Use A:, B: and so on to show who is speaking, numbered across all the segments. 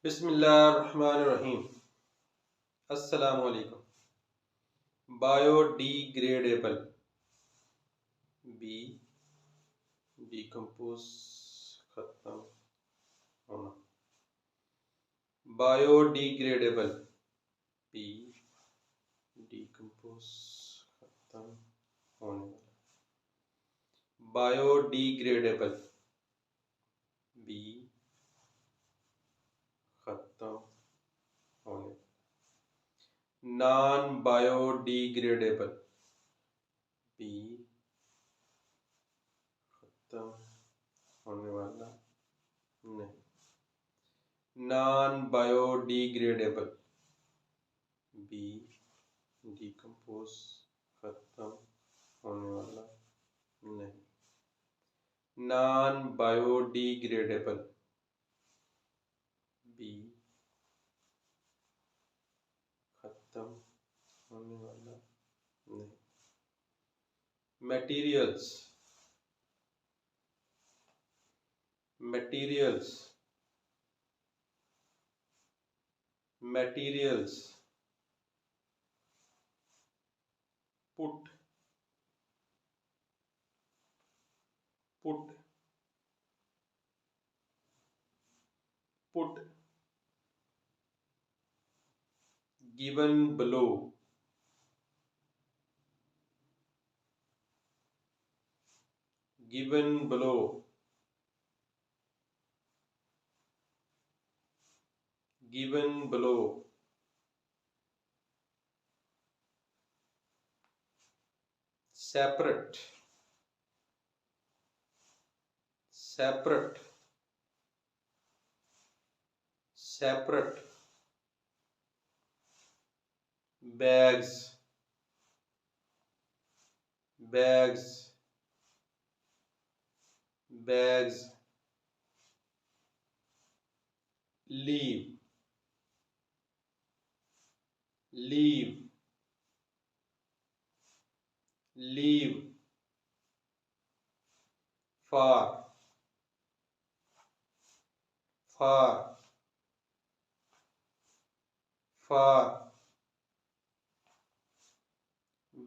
A: बिस्मिल्लाहिर्रहमानिर्रहीम। अस्सलाम वालेकुम। बायोडिग्रेडेबल बी डिकम्पोज खत्म होना। बायोडिग्रेडेबल बी डिकम्पोज खत्म होने वाला। बायोडिग्रेडेबल बी खत्म होने। नॉन बायोडिग्रेडेबल बी खत्म होने वाला नहीं। नॉन बायोडिग्रेडेबल बी डिकम्पोज खत्म होने वाला नहीं। नॉन बायोडिग्रेडेबल बी खत्म होने वाला नहीं। Materials materials materials put put put given below given below given below separate separate separate bags bags bags leave leave leave far far far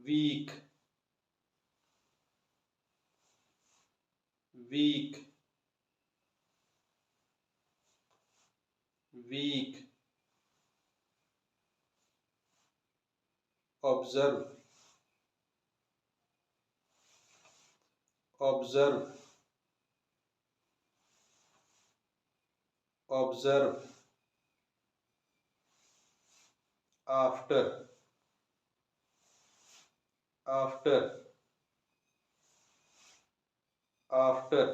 A: weak weak weak observe observe observe after after after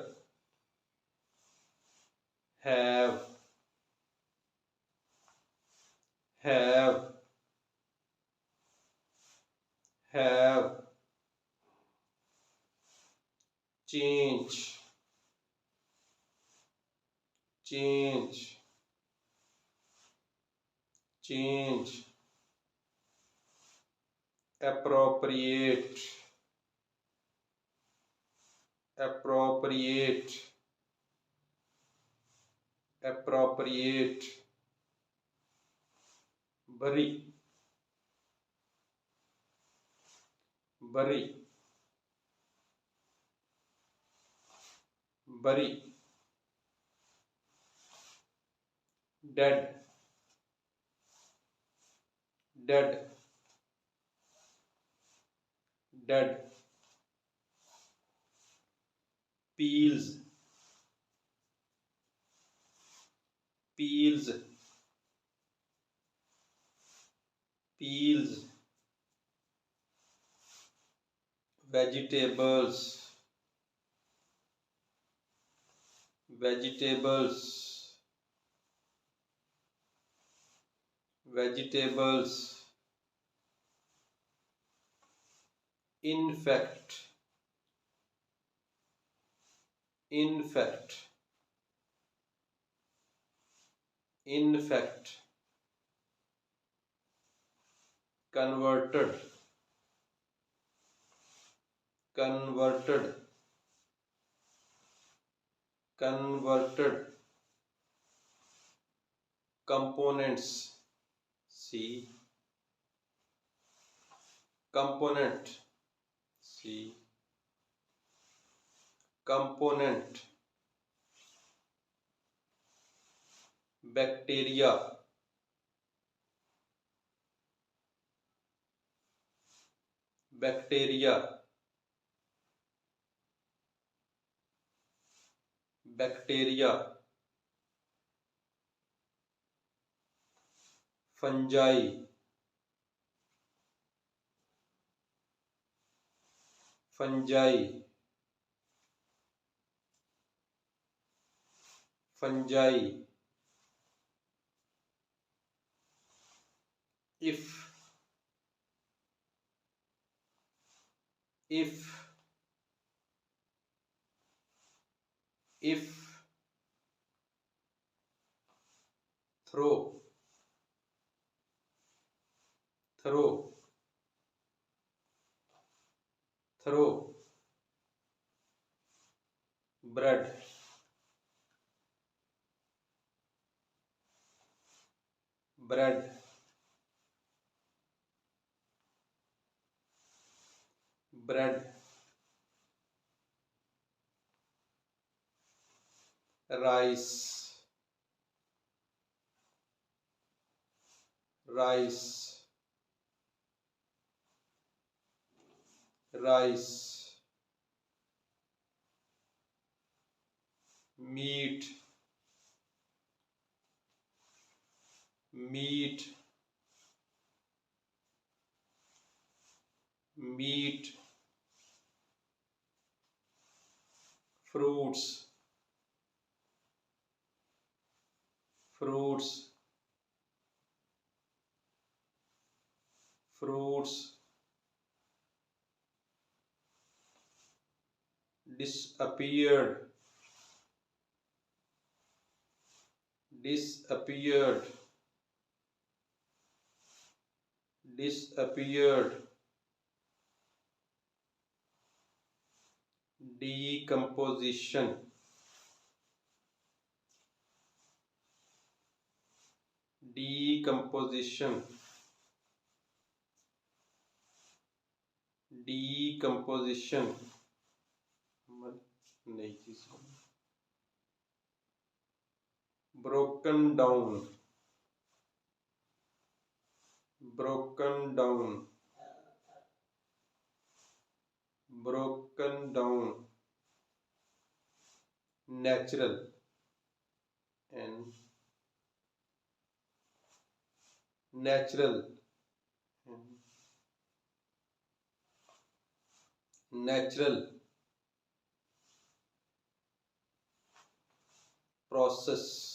A: have have have change change change appropriate appropriate appropriate bury bury bury dead dead dead peels peels peels vegetables vegetables vegetables infact infact infact converted converted converted components. C. Component. C. Component. Bacteria. Bacteria. Bacteria. Fungi. Fungi. Fungi. If if throw bread rice meat fruits disappeared decomposition decomposition नई चीज broken down natural and natural process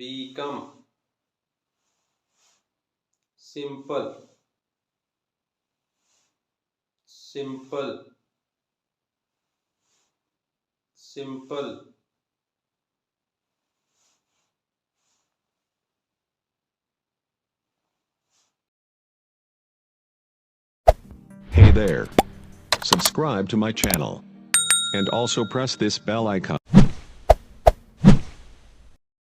A: become simple
B: Hey there. Subscribe to my channel. And also press this bell icon.